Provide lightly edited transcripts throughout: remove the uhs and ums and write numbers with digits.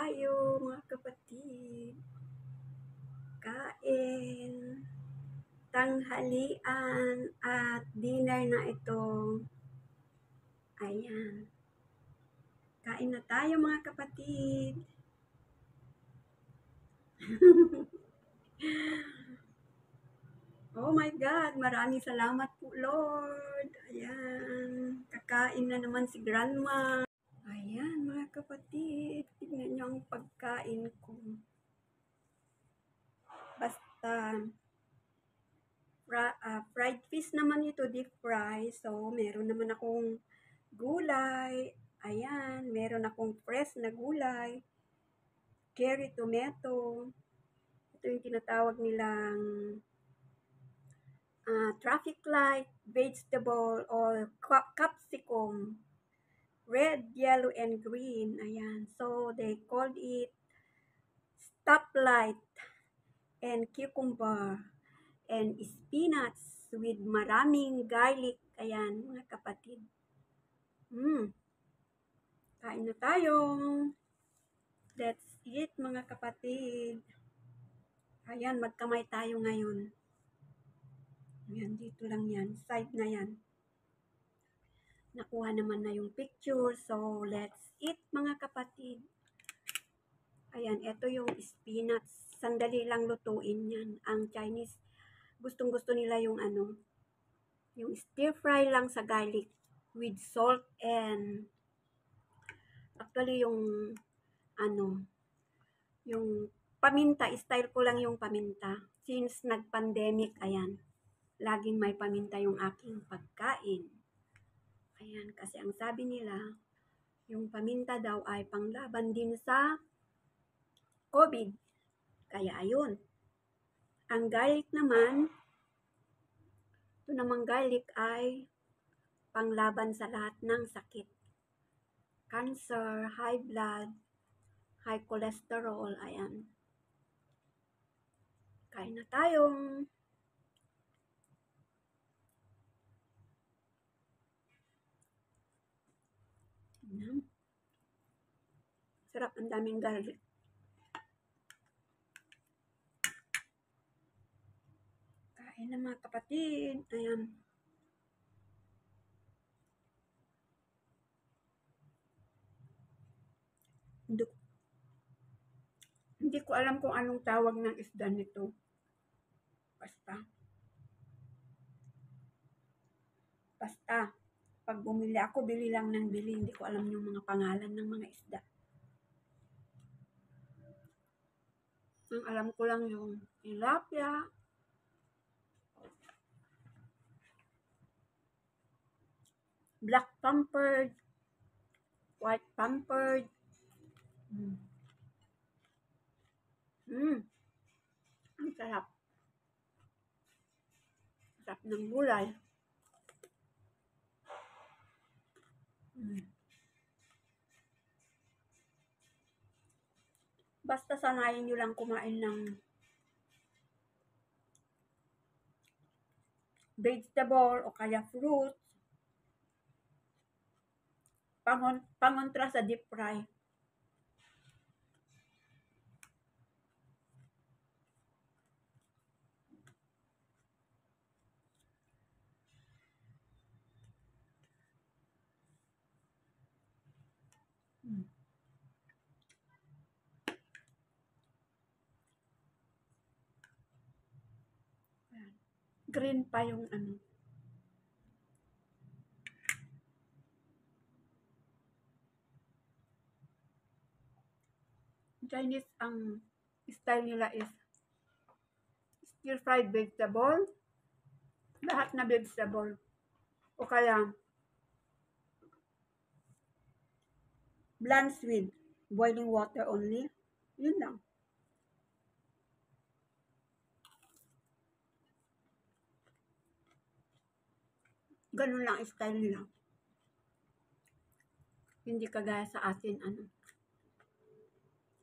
tayo mga kapatid. Kain, tanghalian at dinner na ito. Ayan. Kain na tayo mga kapatid. Oh my God, maraming salamat po Lord. Ayan, kakain na naman si Grandma. Ayan mga kapatid, tignan niyo ang pagkain ko. Basta fried fish naman ito, deep fry. So, meron naman akong gulay. Ayan, meron akong fresh na gulay. Cherry tomato. Ito yung tinatawag nilang traffic light, vegetable, or capsicum. Red, yellow, and green. Ayan. So, they called it stoplight and cucumber and spinach with maraming garlic. Ayan, mga kapatid. Kain na tayo. That's it, mga kapatid. Ayan, magkamay tayo ngayon. Ayan, dito lang yan. Side na yan. Nakuha naman na yung picture. So, let's eat, mga kapatid. Ayan, ito yung spinach. Sandali lang lutuin yan. Ang Chinese, gustong-gusto nila yung yung stir fry lang sa garlic with salt and actually yung yung paminta, style ko lang yung paminta. Since nag-pandemic, ayan, laging may paminta yung aking pagkain. Ayan, kasi ang sabi nila, yung paminta daw ay panglaban din sa COVID. Kaya ayun. Ang garlic naman, ito namang garlic ay panglaban sa lahat ng sakit. Cancer, high blood, high cholesterol, ayan. Kain na tayo. Sarap, ang daming garlic. Kain na mga kapatid. Ayan. Hindi ko alam kung anong tawag ng isda nito. Basta, pag bumili ako, bili lang ng bili. Hindi ko alam yung mga pangalan ng mga isda. Ang alam ko lang yung tilapia, black pampered, white pampered. Ang sarap. Sarap ng gulay. Basta sanayin nyo lang kumain ng vegetable o kaya fruit. Pangontra sa deep fry. Green pa yung Chinese, ang style nila is stir fried vegetable, lahat na vegetable, o kaya blanched with boiling water only. Yun lang. Ganun lang style nila. Hindi kagaya sa atin,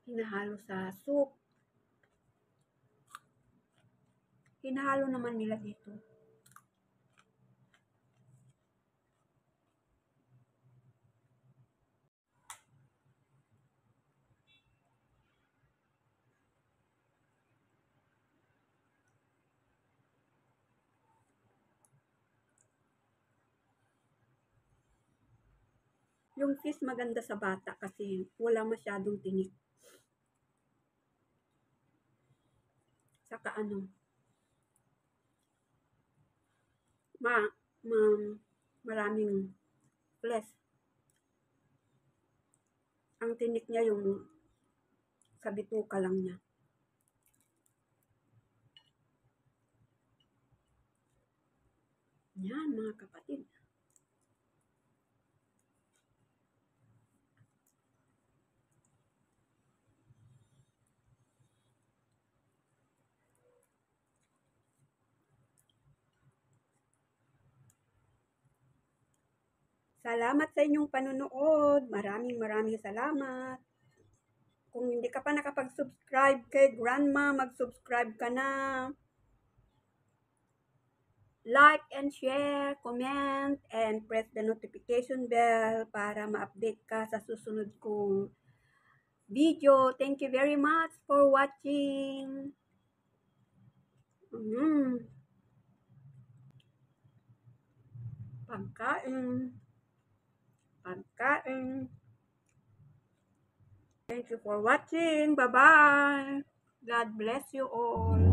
hinahalo sa soup. Hinahalo naman nila dito. Yung fish maganda sa bata kasi wala masyadong tinik. Saka ma, ma maraming flesh. Ang tinik niya yung sa bituka lang niya. Yan mga kapatid. Salamat sa inyong panunood. Maraming salamat. Kung hindi ka pa nakapag-subscribe kay Grandma, mag-subscribe ka na. Like and share, comment, and press the notification bell para ma-update ka sa susunod kong video. Thank you very much for watching. Pagkain. Pagkain. Thank you for watching. Bye-bye. God bless you all.